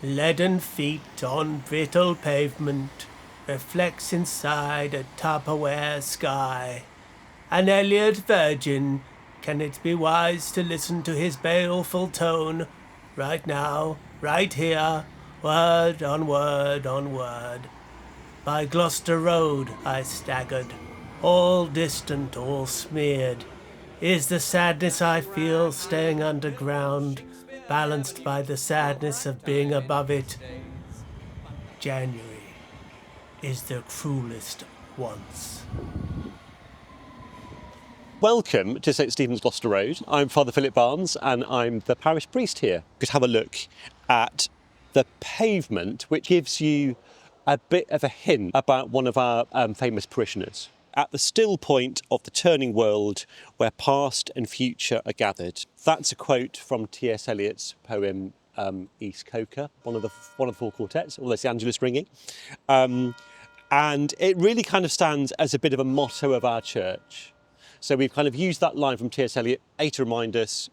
Leaden feet on brittle pavement, reflects inside a Tupperware sky. An Eliot virgin, can it be wise to listen to his baleful tone? Right now, right here, word on word on word. By Gloucester Road I staggered, all distant, all smeared. Is the sadness I feel staying underground, balanced by the sadness of being above it? January is the cruelest once. Welcome to St Stephen's Gloucester Road. I'm Father Philip Barnes and I'm the parish priest here. We could have a look at the pavement, which gives you a bit of a hint about one of our famous parishioners. At the still point of the turning world where past and future are gathered. That's a quote from T.S. Eliot's poem East Coker, one of the four quartets, although it's the Angelus ringing. And it really kind of stands as a bit of a motto of our church. So we've kind of used that line from T.S. Eliot, to remind us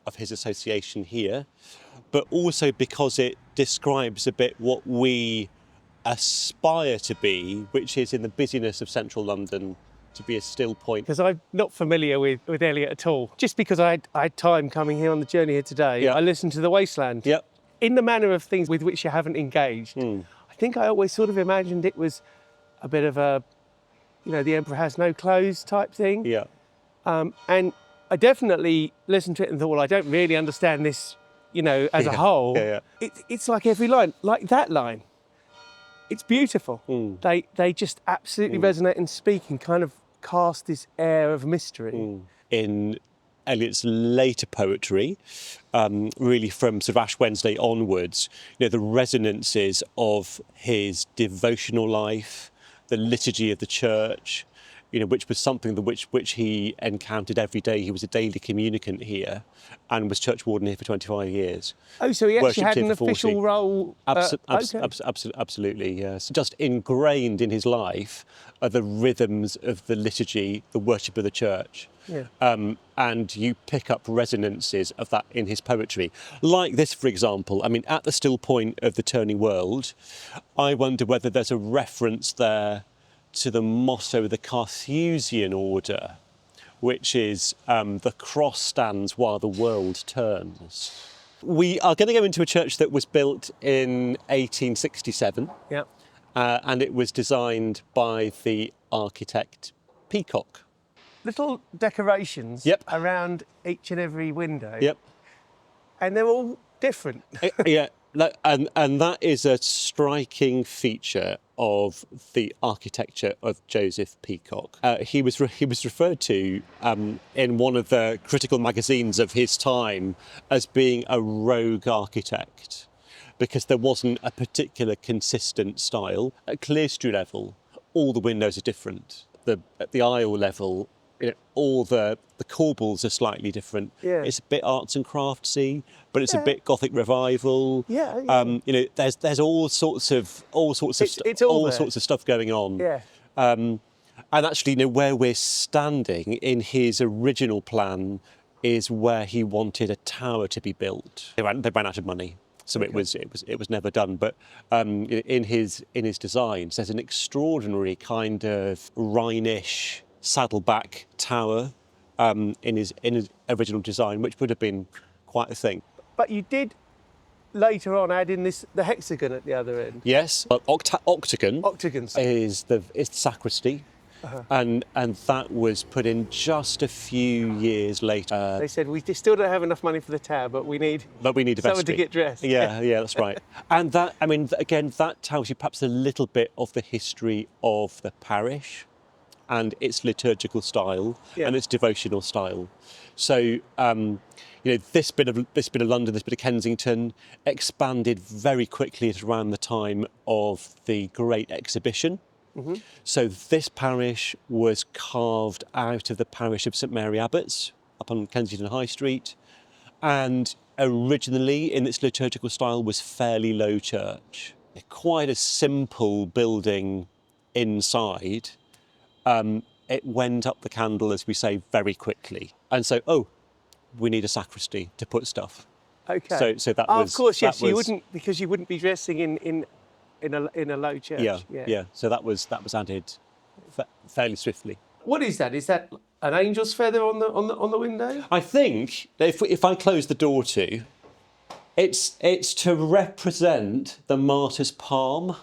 of his association here, but also because it describes a bit what we aspire to be, which is in the busyness of central London, to be a still point. Because I'm not familiar with Eliot at all. Just because I had time coming here on the journey here today, I listened to the Wasteland. Yep. In the manner of things with which you haven't engaged. I think I always sort of imagined it was a bit of a, the emperor has no clothes type thing. Yeah. And I definitely listened to it and thought, well, I don't really understand this, as a whole. Yeah. It's like every line, like that line. It's beautiful. They just absolutely resonate and speak and kind of cast this air of mystery. In Eliot's later poetry, really from sort of Ash Wednesday onwards, the resonances of his devotional life, the liturgy of the church, which was something which he encountered every day. He was a daily communicant here and was church warden here for 25 years. Oh, so he actually Worshipped had here an for 40. official role? Absolutely, yes. Just ingrained in his life are the rhythms of the liturgy, the worship of the church. Yeah. And you pick up resonances of that in his poetry. Like this, for example, at the still point of the turning world, I wonder whether there's a reference there to the motto of the Carthusian order, which is the cross stands while the world turns. We are going to go into a church that was built in 1867. Yeah. And it was designed by the architect Peacock. Little decorations around each and every window. Yep. And they're all different. Yeah. And that is a striking feature of the architecture of Joseph Peacock. He was referred to in one of the critical magazines of his time as being a rogue architect, because there wasn't a particular consistent style. At clerestory level, all the windows are different. At the aisle level, all the corbels are slightly different. Yeah. It's a bit arts and craftsy, but it's a bit Gothic revival. Yeah. There's all sorts of stuff going on. Yeah. And actually, where we're standing in his original plan is where he wanted a tower to be built. They ran out of money, so it was never done. But in his designs, there's an extraordinary kind of Rhine-ish saddleback tower in his original design, which would have been quite a thing. But you did later on add in the hexagon at the other end. Yes, but octagon. Octagons. Is the sacristy. And that was put in just a few years later. They said, we still don't have enough money for the tower, but we need a vestry. Someone to get dressed. Yeah, that's right. And that, again, that tells you perhaps a little bit of the history of the parish and its liturgical style and its devotional style. So, this bit of London, this bit of Kensington, expanded very quickly at around the time of the Great Exhibition. So this parish was carved out of the parish of St Mary Abbots up on Kensington High Street, and originally in its liturgical style was fairly low church. Quite a simple building inside. It went up the candle, as we say, very quickly. And so, we need a sacristy to put stuff. Okay. So that Oh, was. of course, yes. That was, You wouldn't be dressing in a low church. Yeah. So that was added fairly swiftly. What is that? Is that an angel's feather on the window? I think that if I close the door to, it's to represent the martyr's palm.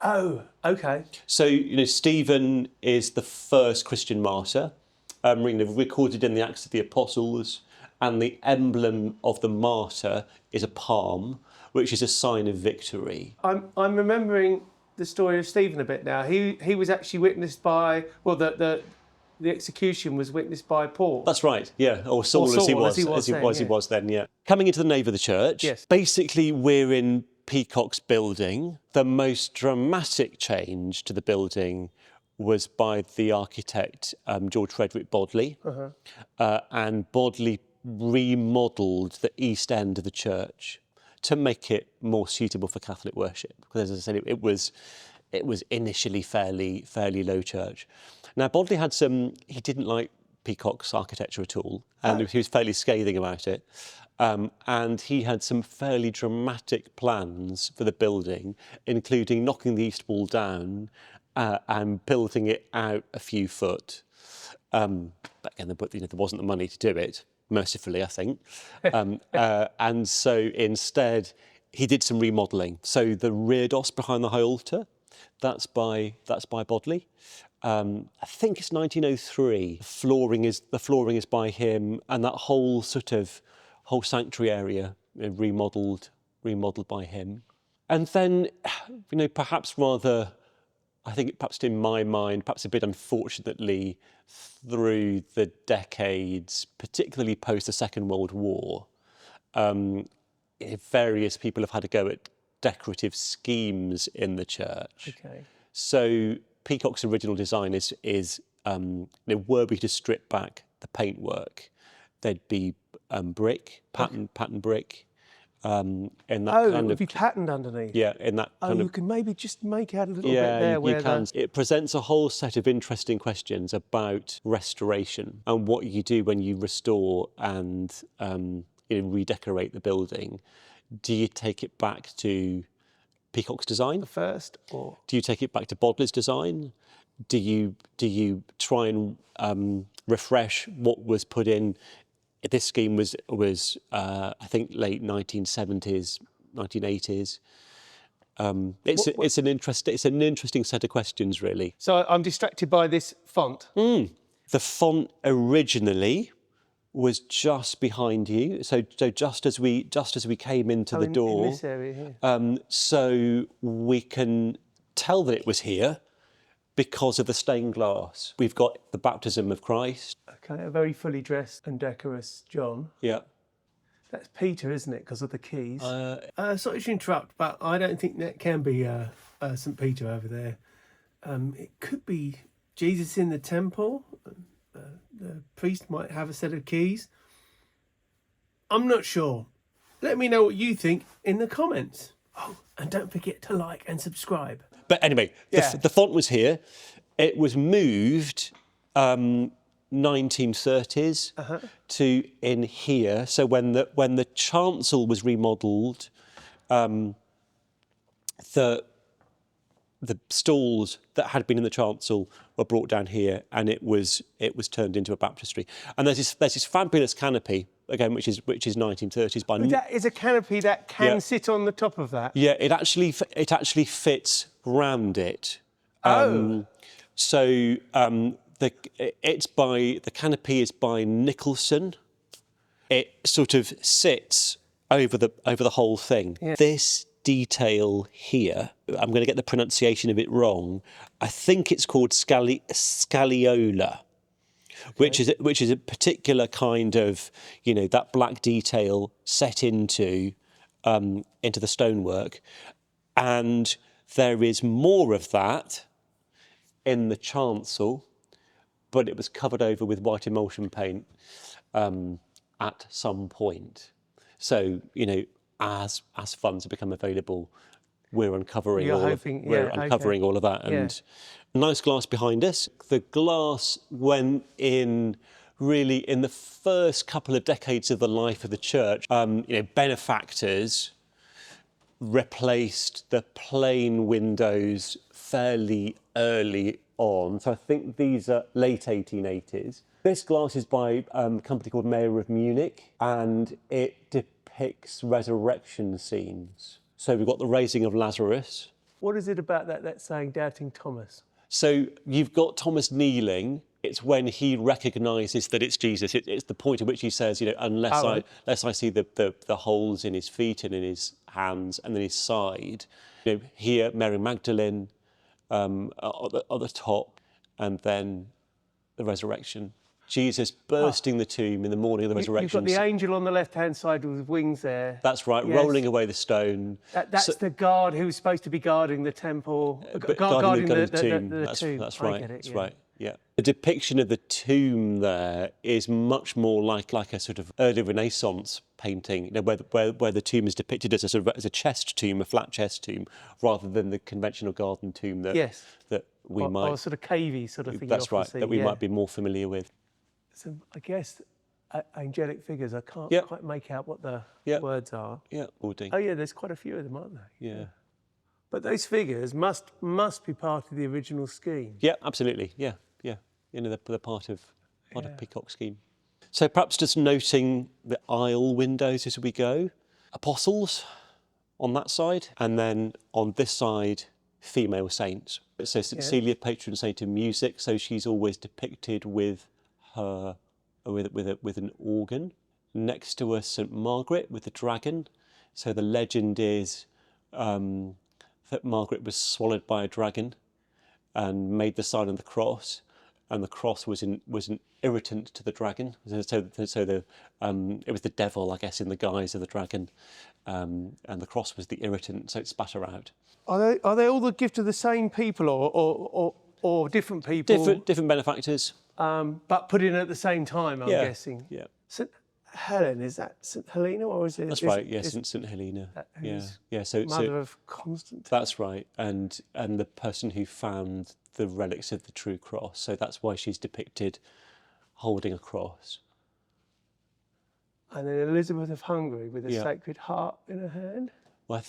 Oh, okay. So Stephen is the first Christian martyr, recorded in the Acts of the Apostles, and the emblem of the martyr is a palm, which is a sign of victory. I'm remembering the story of Stephen a bit now. He was actually witnessed by the execution was witnessed by Paul. That's right, yeah, or Saul, as he was then, yeah. Coming into the nave of the church, yes. Basically we're in Peacock's building. The most dramatic change to the building was by the architect George Frederick Bodley, and Bodley remodelled the east end of the church to make it more suitable for Catholic worship. Because as I said, it was initially fairly low church. Now Bodley he didn't like Peacock's architecture at all, and he was fairly scathing about it. And he had some fairly dramatic plans for the building, including knocking the east wall down and building it out a few foot. But again, there wasn't the money to do it, mercifully, I think. And so instead, he did some remodelling. So the reredos behind the high altar, that's by Bodley. I think it's 1903. The flooring is by him, and that whole sanctuary area remodelled by him. And then, perhaps in my mind, perhaps a bit unfortunately, through the decades, particularly post the Second World War, various people have had a go at decorative schemes in the church. Okay. So Peacock's original design is were we to strip back the paintwork, there'd be brick, pattern brick. In that it would be patterned underneath. Yeah, in that. You can maybe just make out a little bit there. You can. It presents a whole set of interesting questions about restoration and what you do when you restore and redecorate the building. Do you take it back to Peacock's design the first, or do you take it back to Bodley's design? Do you try and refresh what was put in? This scheme was I think late 1970s, 1980s. It's an interesting set of questions, really. So I'm distracted by this font. The font originally was just behind you, so just as we came into the door. In this area here. So we can tell that it was here because of the stained glass. We've got the baptism of Christ. Okay, a very fully dressed and decorous John. Yeah. That's Peter, isn't it, because of the keys? Sorry to interrupt, but I don't think that can be St. Peter over there. It could be Jesus in the temple. The priest might have a set of keys. I'm not sure. Let me know what you think in the comments. Oh, and don't forget to like and subscribe. But anyway, the font was here. It was moved 1930s to in here. So when the chancel was remodelled, the stalls that had been in the chancel were brought down here, and it was turned into a baptistry. And there's this fabulous canopy again, which is 1930s. That is a canopy that can sit on the top of that. Yeah, it actually fits round it. So the canopy is by Nicholson. It sort of sits over the whole thing. Yeah. This detail here, I'm going to get the pronunciation of it wrong. I think it's called scagliola, which is a particular kind of, that black detail set into the stonework, and there is more of that in the chancel, but it was covered over with white emulsion paint at some point. So as funds have become available, we're uncovering all of that. And nice glass behind us. The glass went in really, in the first couple of decades of the life of the church, benefactors replaced the plain windows fairly early on. So I think these are late 1880s. This glass is by a company called Mayer of Munich, and it depicts resurrection scenes. So we've got the raising of Lazarus. What is it about that that's saying doubting Thomas? So you've got Thomas kneeling. It's when he recognises that it's Jesus. It's the point at which he says, unless I see the holes in his feet and in his hands and in his side. Here, Mary Magdalene at the top, and then the resurrection. Jesus bursting the tomb in the morning of the resurrection. You've got the angel on the left-hand side with wings there. That's right, yes. Rolling away the stone. That's the guard who's supposed to be guarding the temple, guarding the tomb. That's right. That's right. Yeah. The depiction of the tomb there is much more like a sort of early Renaissance painting, where the tomb is depicted as a chest tomb, a flat chest tomb, rather than the conventional garden tomb that we might. Or sort of cavey sort of thing. That's right. That we might be more familiar with. So I guess angelic figures. I can't quite make out what the words are. Yeah, hoarding. Oh yeah, there's quite a few of them, aren't there? Yeah. But those figures must be part of the original scheme. Yeah, absolutely. Yeah. They're part of Peacock scheme. So perhaps just noting the aisle windows as we go. Apostles on that side, and then on this side, female saints. So St. Celia, patron saint of music. So she's always depicted with an organ. Next to her, St. Margaret with the dragon. So the legend is that Margaret was swallowed by a dragon and made the sign of the cross, and the cross was an irritant to the dragon. So it was the devil, I guess, in the guise of the dragon, and the cross was the irritant, so it spat her out. Are they all the gift of the same people, or different people? Different benefactors. But put in at the same time, I'm guessing. Yeah. St. Helen, is that St. Helena, or is it? That's right. Yes, St. Helena. Yeah. So Mother of Constantine. That's right, and the person who found the relics of the true cross. So that's why she's depicted holding a cross. And then Elizabeth of Hungary with a Sacred Heart in her hand. Well,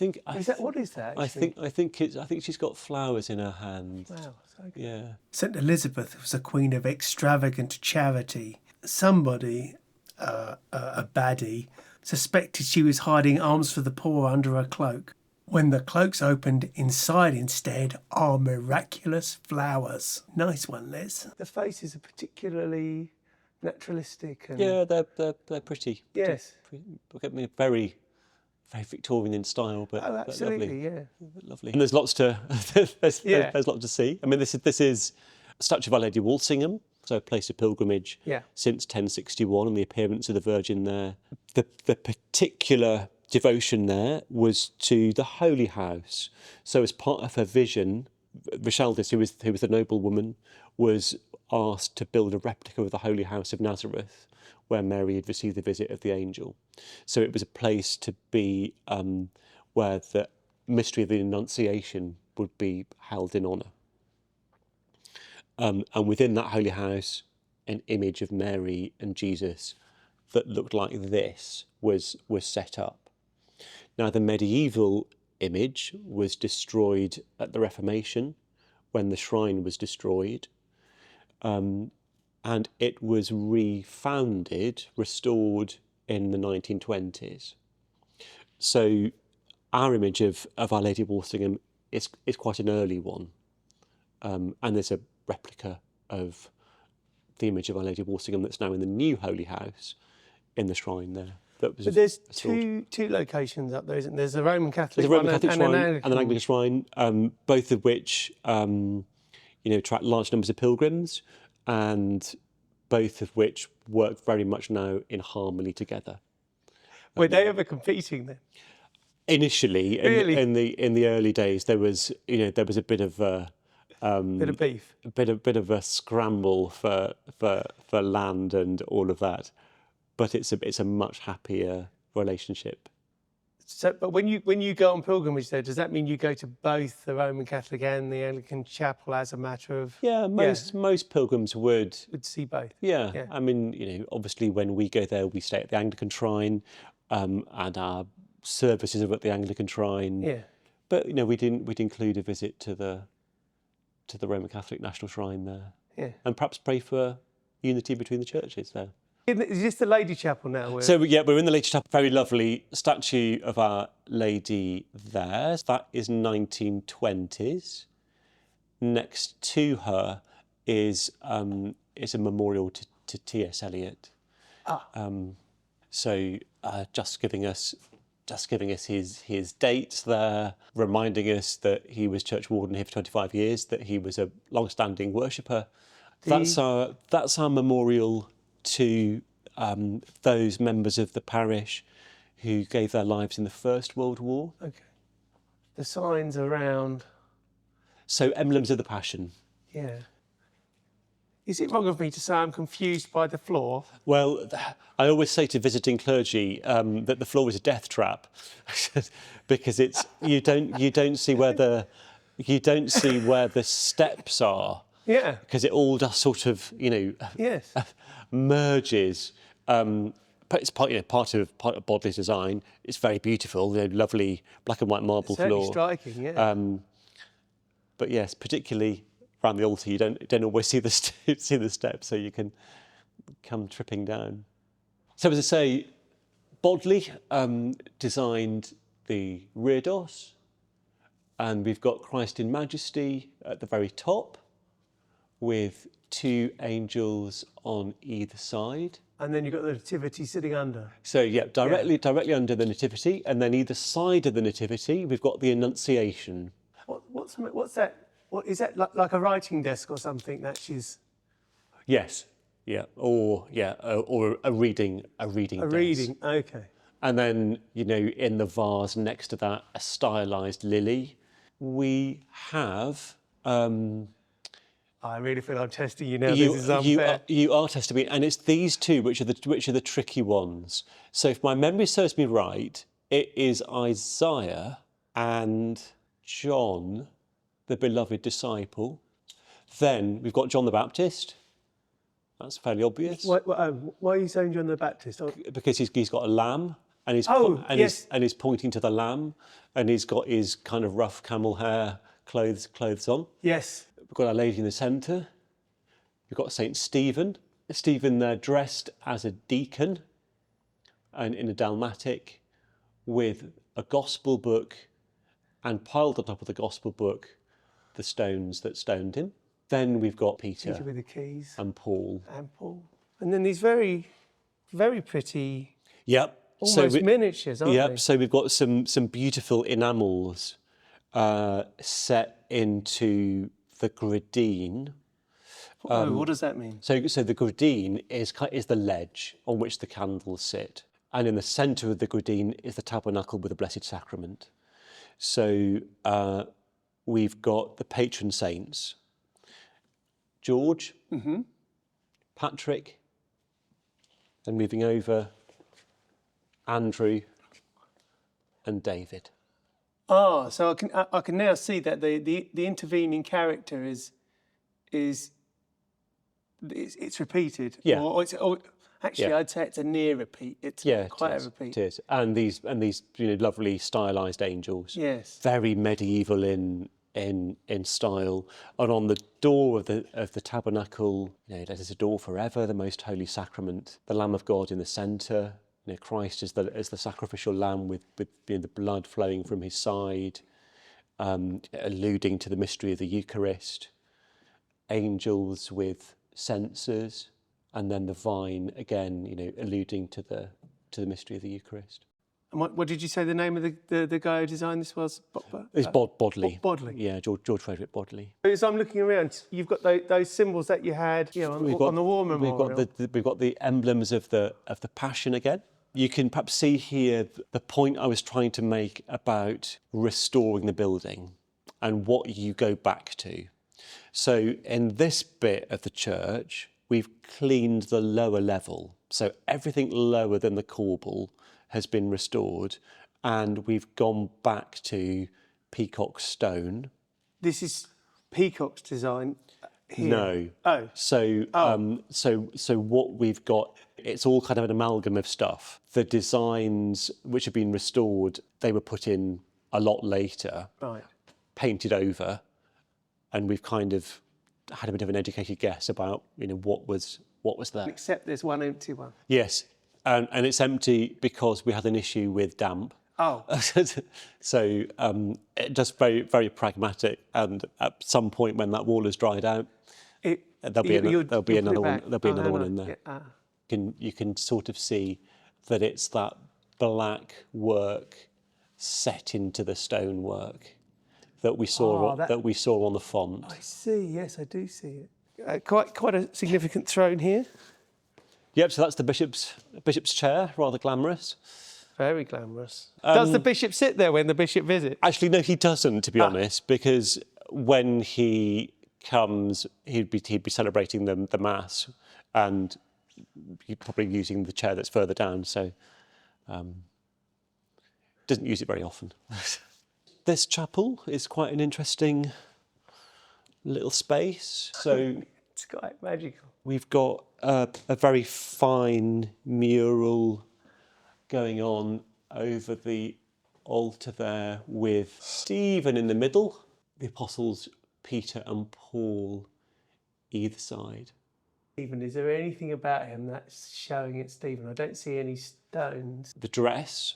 what is that? Actually? I think she's got flowers in her hand. Wow, so good. Yeah. St. Elizabeth was a queen of extravagant charity. Somebody, a baddie, suspected she was hiding alms for the poor under her cloak. When the cloaks opened, inside instead are miraculous flowers. Nice one, Liz. The faces are particularly naturalistic. And they're pretty. Yes. Very, very Victorian in style, but absolutely, lovely. Lovely. And there's lots to there's lots to see. I mean, this is a statue of Our Lady of Walsingham, so a place of pilgrimage since 1061, and the appearance of the Virgin there. The particular devotion there was to the Holy House. So as part of her vision, Richaldis, who was the noblewoman, was asked to build a replica of the Holy House of Nazareth, where Mary had received the visit of the angel. So it was a place to be where the mystery of the Annunciation would be held in honour. And within that Holy House, an image of Mary and Jesus that looked like this was set up. Now, the medieval image was destroyed at the Reformation, when the shrine was destroyed, and it was restored in the 1920s. So our image of Our Lady of Walsingham is quite an early one, and there's a replica of the image of Our Lady of Walsingham that's now in the new Holy House in the shrine there. But there's two locations up there, isn't there? There's the Roman Catholic shrine and an Anglican shrine, both of which attract large numbers of pilgrims, and both of which work very much now in harmony together. Were they ever competing then? Initially, really? in the early days, there was a bit of bit of beef, a bit of a scramble for land and all of that. But it's a much happier relationship. So, but when you go on pilgrimage there, does that mean you go to both the Roman Catholic and the Anglican chapel as a matter of? Yeah, most pilgrims would. Would see both. Yeah. Yeah. I mean, obviously when we go there, we stay at the Anglican shrine, and our services are at the Anglican shrine. Yeah. But we'd include a visit to the Roman Catholic National Shrine there. Yeah. And perhaps pray for unity between the churches there. Is this the Lady Chapel now? So we're in the Lady Chapel. Very lovely statue of Our Lady there. That is 1920s. Next to her is a memorial to T.S. Eliot. Just giving us his dates there, reminding us that he was church warden here for 25 years, that he was a long-standing worshipper. That's our memorial to those members of the parish who gave their lives in the First World War. Okay. The signs around. So emblems of the Passion. Yeah. Is it wrong of me to say I'm confused by the floor? Well, I always say to visiting clergy that the floor is a death trap, because you don't see where the steps are. Yeah. Because it all just sort of Yes. merges. But it's part of Bodley's design. It's very beautiful, lovely black and white marble Certainly floor. striking. Yeah. But yes, particularly around the altar, you don't always see the steps, so you can come tripping down. So as I say, Bodley designed the reredos, and we've got Christ in Majesty at the very top, with two angels on either side. And then you've got the Nativity sitting under. So yeah, directly under the Nativity, and then either side of the Nativity, we've got the Annunciation. What's that? What is that, like a writing desk or something that she's? Yes, yeah, or a reading desk. A reading, okay. And then in the vase next to that, a stylized lily. We have. I really feel I'm testing you now. This is unfair. You are testing me, and it's these two which are the tricky ones. So if my memory serves me right, it is Isaiah and John, the beloved disciple. Then we've got John the Baptist. That's fairly obvious. Why are you saying John the Baptist? Because he's got a lamb, and he's he's pointing to the lamb, and he's got his kind of rough camel hair clothes on. Yes. We've got Our Lady in the centre. We've got St. Stephen. Stephen there dressed as a deacon and in a dalmatic with a gospel book, and piled on top of the gospel book the stones that stoned him. Then we've got Peter with the keys. and Paul. And then these very, very pretty, Yep. almost miniatures, aren't they? Yep. So we've got some beautiful enamels set into the gradine. What does that mean? So the gradine is the ledge on which the candles sit, and in the centre of the gradine is the tabernacle with the Blessed Sacrament. So we've got the patron saints: George, Patrick, and moving over, Andrew and David. Ah, so I can now see that the intervening character is it's repeated. Yeah. I'd say it's a near repeat. It's quite a repeat. It is. And these lovely stylised angels. Yes. Very medieval in style. And on the door of the tabernacle, there's a door forever, the Most Holy Sacrament, the Lamb of God in the centre. Christ as the sacrificial lamb with the blood flowing from his side, alluding to the mystery of the Eucharist. Angels with censers, and then the vine again, alluding to the mystery of the Eucharist. And what did you say the name of the guy who designed this was? It's Bodley. Bodley. Yeah, George Frederick Bodley. As I'm looking around, you've got those symbols that you had on the war memorial. We've got the emblems of the Passion again. You can perhaps see here the point I was trying to make about restoring the building and what you go back to. So in this bit of the church, we've cleaned the lower level. So everything lower than the corbel has been restored, and we've gone back to peacock stone. This is Peacock's design here. No. Oh. So what we've got, it's all kind of an amalgam of stuff. The designs which have been restored, they were put in a lot later, Right. painted over, and we've kind of had a bit of an educated guess about, what was there. Except there's one empty one. Yes, and it's empty because we had an issue with damp. Oh. So just very, very pragmatic. And at some point when that wall has dried out, there'll be another one. There'll be another one in there. Yeah. You can sort of see that it's that black work set into the stonework that we saw that we saw on the font. I see. Yes, I do see it. Quite a significant throne here. Yep. So that's the bishop's chair, rather glamorous. Very glamorous. Does the bishop sit there when the bishop visits? Actually, no, he doesn't, to be honest, because when he comes, he'd be celebrating the mass, and he'd probably using the chair that's further down, so doesn't use it very often. This chapel is quite an interesting little space. So it's quite magical. We've got a very fine mural going on over the altar there with Stephen in the middle, the apostles Peter and Paul either side. Stephen, is there anything about him that's showing it's Stephen? I don't see any stones. The dress,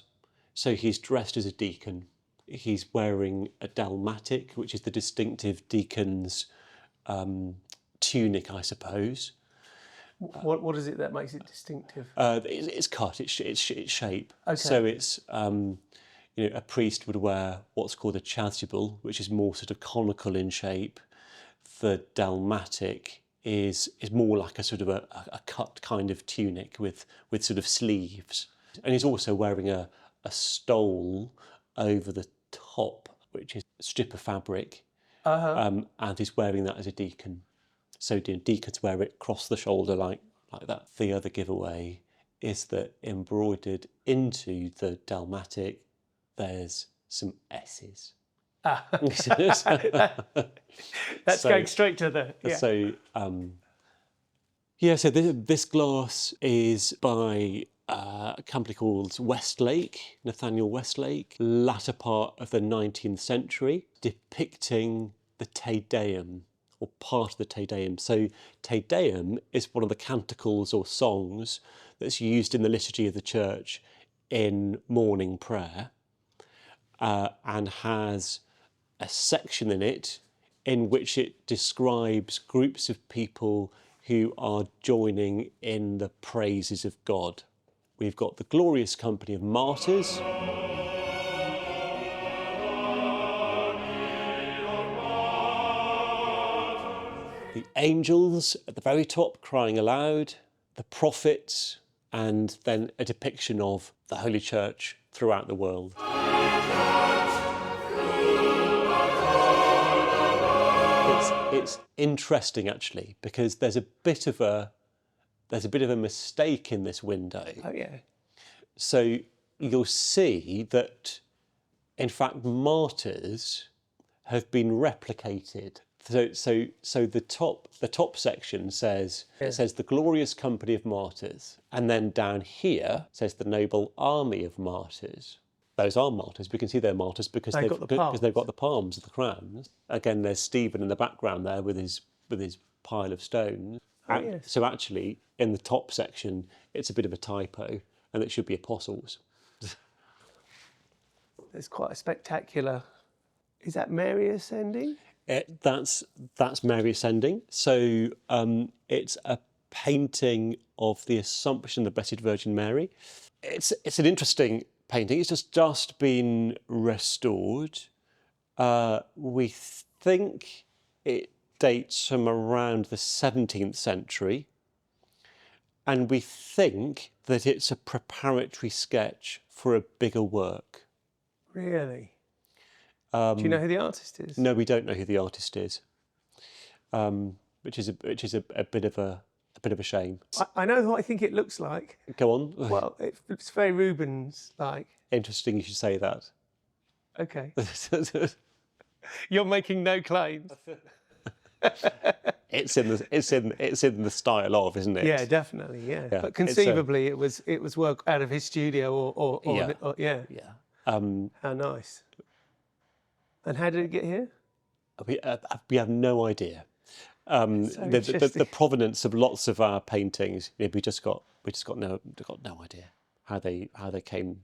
so he's dressed as a deacon. He's wearing a dalmatic, which is the distinctive deacon's tunic, I suppose. What is it that makes it distinctive? It's cut, it's shape. Okay. So it's, a priest would wear what's called a chasuble, which is more sort of conical in shape. The dalmatic is more like a sort of a cut kind of tunic with sort of sleeves. And he's also wearing a stole over the top, which is a strip of fabric, and he's wearing that as a deacon. So deacons wear it across the shoulder like that. The other giveaway is that embroidered into the dalmatic, there's some S's. That's going straight to the... Yeah. So, so this glass is by a company called Westlake, Nathaniel Westlake, latter part of the 19th century, depicting the Te Deum, or part of the Te Deum. So Te Deum is one of the canticles or songs that's used in the liturgy of the church in morning prayer, and has a section in it in which it describes groups of people who are joining in the praises of God. We've got the glorious company of martyrs. The angels at the very top crying aloud, the prophets, and then a depiction of the Holy Church throughout the world. It's interesting actually, because there's a bit of a mistake in this window. Oh yeah. So you'll see that, in fact, martyrs have been replicated. So the top section says, it says the glorious company of martyrs, and then down here says the noble army of martyrs. Those are martyrs. We can see they're martyrs because they've got the palms of the crowns. Again, there's Stephen in the background there with his pile of stones. Oh, yes. So actually, in the top section, it's a bit of a typo, and it should be apostles. There's quite a spectacular... Is that Mary ascending? That's Mary ascending. So it's a painting of the Assumption of the Blessed Virgin Mary. It's an interesting painting. It's just been restored. We think it dates from around the 17th century, and we think that it's a preparatory sketch for a bigger work. Really? Do you know who the artist is? No, we don't know who the artist is, which is a bit of a a bit of a shame. I know what I think it looks like. Go on. Well, it's very Rubens-like. Interesting you should say that. Okay. You're making no claims. It's in the style of, isn't it? Yeah, definitely. Yeah. Yeah, But conceivably, it was work out of his studio or yeah. Yeah. How nice. And how did it get here? We have no idea. The provenance of lots of our paintings, we just got no idea how they came.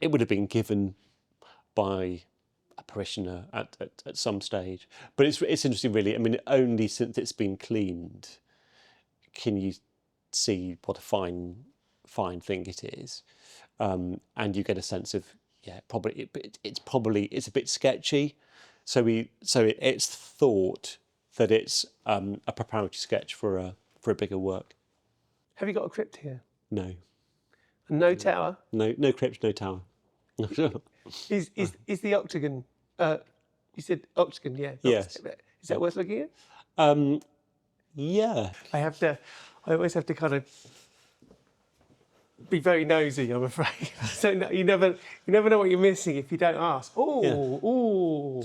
It would have been given by a parishioner at some stage, but it's interesting, really. I mean, only since it's been cleaned can you see what a fine thing it is, and you get a sense of it's a bit sketchy. So it's thought that it's a preparatory sketch for a bigger work. Have you got a crypt here? No. No tower? No crypt, no tower. Is the octagon? You said octagon, yeah. Yes. Is that worth looking at? Yeah. I always have to kind of be very nosy, I'm afraid. So you never know what you're missing if you don't ask. Oh,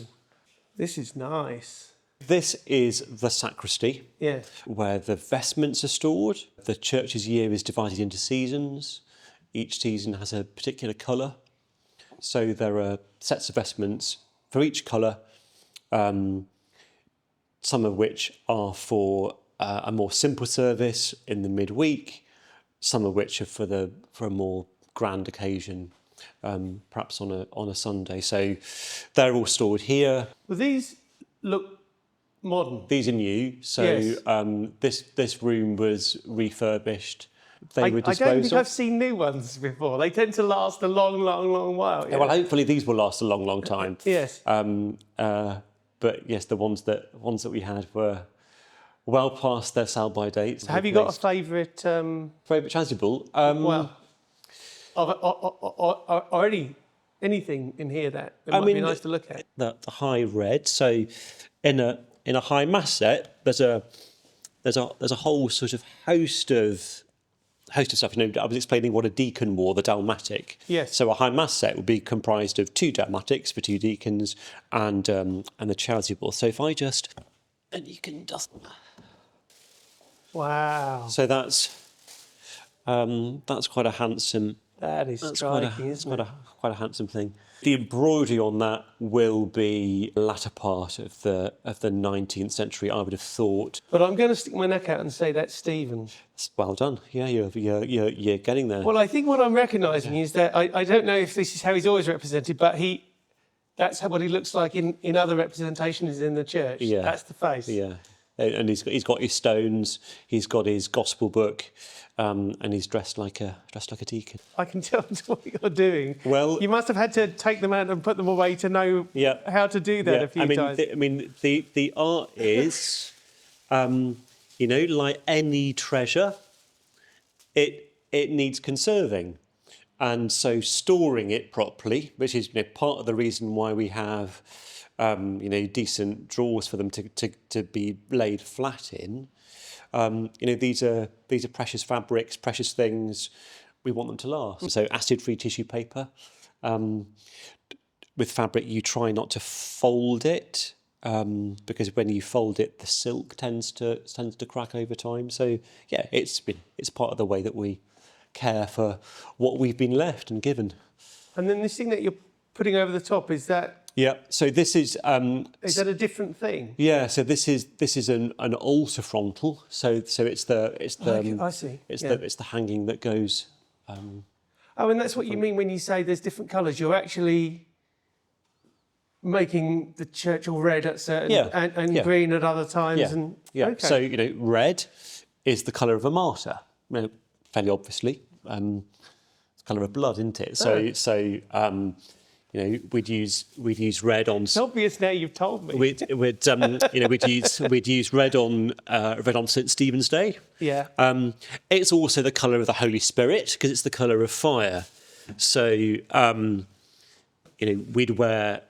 this is nice. This is the sacristy, where the vestments are stored. The church's year is divided into seasons. Each season has a particular colour. So there are sets of vestments for each colour, some of which are for a more simple service in the midweek, some of which are for a more grand occasion, perhaps on a Sunday. So they're all stored here. Well, these look modern. These are new. So yes. This room was refurbished. They were disposed I don't think of. I've seen new ones before. They tend to last a long while. Yeah, well, hopefully these will last a long time. Yes. But yes, the ones that we had were well past their sell-by dates. So have you got a favourite? Favourite chasuble? Or anything in here that might be nice to look at. The high red. So in a high mass set, there's a whole sort of host of stuff. You know, I was explaining what a deacon wore, the dalmatic. Yes. So a high mass set would be comprised of 2 dalmatics for 2 deacons and the chasuble. So if I and you can just. Wow. So that's quite a handsome. That is striking, isn't it? Quite a handsome thing. The embroidery on that will be latter part of the 19th century, I would have thought. But I'm going to stick my neck out and say that's Stephen. Well done. Yeah, you're getting there. Well, I think what I'm recognising is that I don't know if this is how he's always represented, but that's what he looks like in other representations in the church. Yeah. That's the face. Yeah. And he's got his stones, he's got his gospel book, and he's dressed like a deacon. I can tell what you're doing. Well, you must have had to take them out and put them away to know how to do that a few times. The art is, like any treasure, it needs conserving, and so storing it properly, which is part of the reason why we have. Decent drawers for them to be laid flat in. These are precious fabrics, precious things. We want them to last. So acid-free tissue paper. With fabric, you try not to fold it because when you fold it, the silk tends to crack over time. So yeah, it's part of the way that we care for what we've been left and given. And then this thing that you're putting over the top, is that? Yeah, so this is. Is that a different thing? Yeah, so this is an altar frontal. So it's the. I see. It's the hanging that goes. And that's what you mean when you say there's different colours. You're actually making the church all red at certain and green at other times. Yeah. Okay. So red is the colour of a martyr. Fairly obviously, it's the colour of blood, isn't it? We'd use red on. It's obvious now you've told me. We'd use red on St Stephen's Day. Yeah. It's also the colour of the Holy Spirit because it's the colour of fire. So we'd wear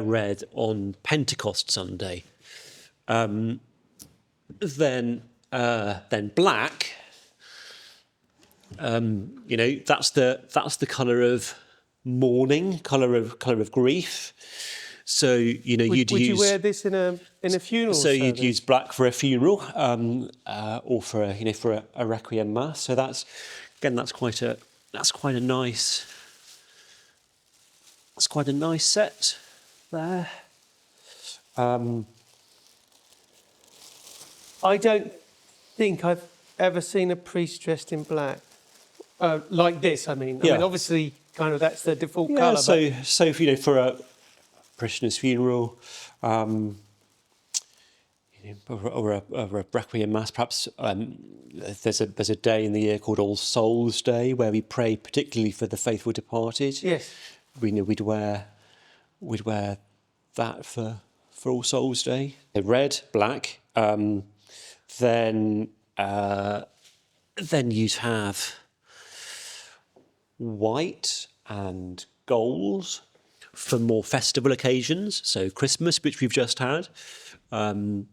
red on Pentecost Sunday. Then then black. That's the colour of mourning, colour of grief. So Would you wear this in a funeral? So service? you'd use black for a funeral, or for a requiem mass. So that's quite a nice set there. I don't think I've ever seen a priest dressed in black like this. I mean, obviously, kind of that's the default colour. So if, for a parishioner's funeral, or a requiem mass, perhaps there's a day in the year called All Souls Day where we pray particularly for the faithful departed. Yes, we'd wear that for All Souls Day. Red, black. Then you'd have white and gold for more festival occasions. So Christmas, which we've just had, you'd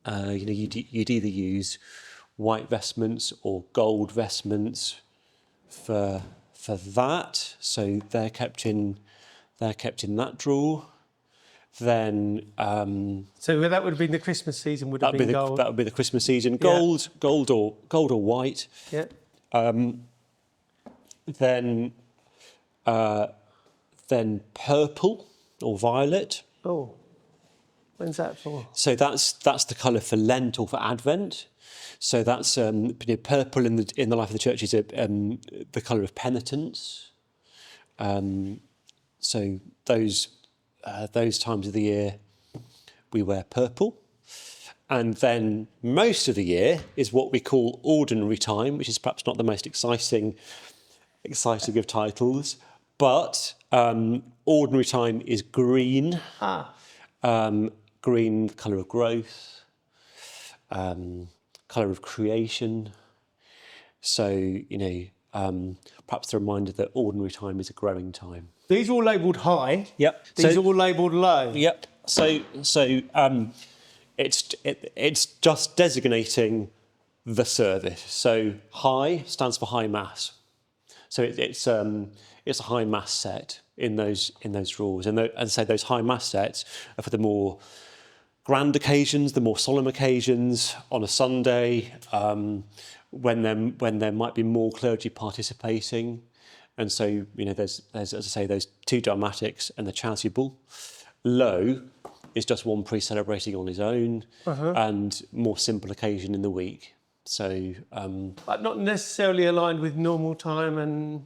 either use white vestments or gold vestments for that. So they're kept in that drawer. Then so that would have been the Christmas season. Would have been gold. That would be the Christmas season. Gold or white. Yeah. Then purple or violet. Oh, when's that for? So that's the colour for Lent or for Advent. So that's purple in the life of the church is the colour of penitence. So those times of the year we wear purple. And then most of the year is what we call ordinary time, which is perhaps not the most exciting of titles, but ordinary time is green. Green, colour of growth, colour of creation. So, perhaps the reminder that ordinary time is a growing time. These are all labelled high. Yep. These are all labelled low. Yep. So it's just designating the service. So high stands for high mass. So it's a high mass set in those drawers, and as I say, those high mass sets are for the more grand occasions, the more solemn occasions on a Sunday, when there might be more clergy participating, and so there's as I say those two dramatics and the chasuble. Low is just one priest celebrating on his own, and more simple occasion in the week. So, but not necessarily aligned with normal time and.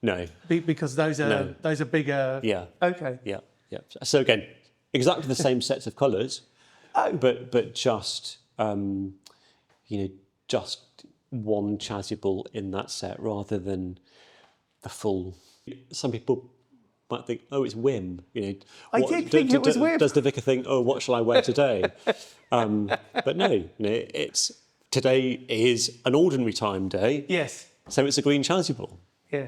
No, because those are bigger. Yeah. Okay. Yeah. So again, exactly the same sets of colours, but just just one chasuble in that set rather than the full. Some people might think, oh, it's whim. I did think it was whim. Does the vicar think, oh, what shall I wear today? But no, it's today is an ordinary time day. Yes. So it's a green chasuble. Yeah.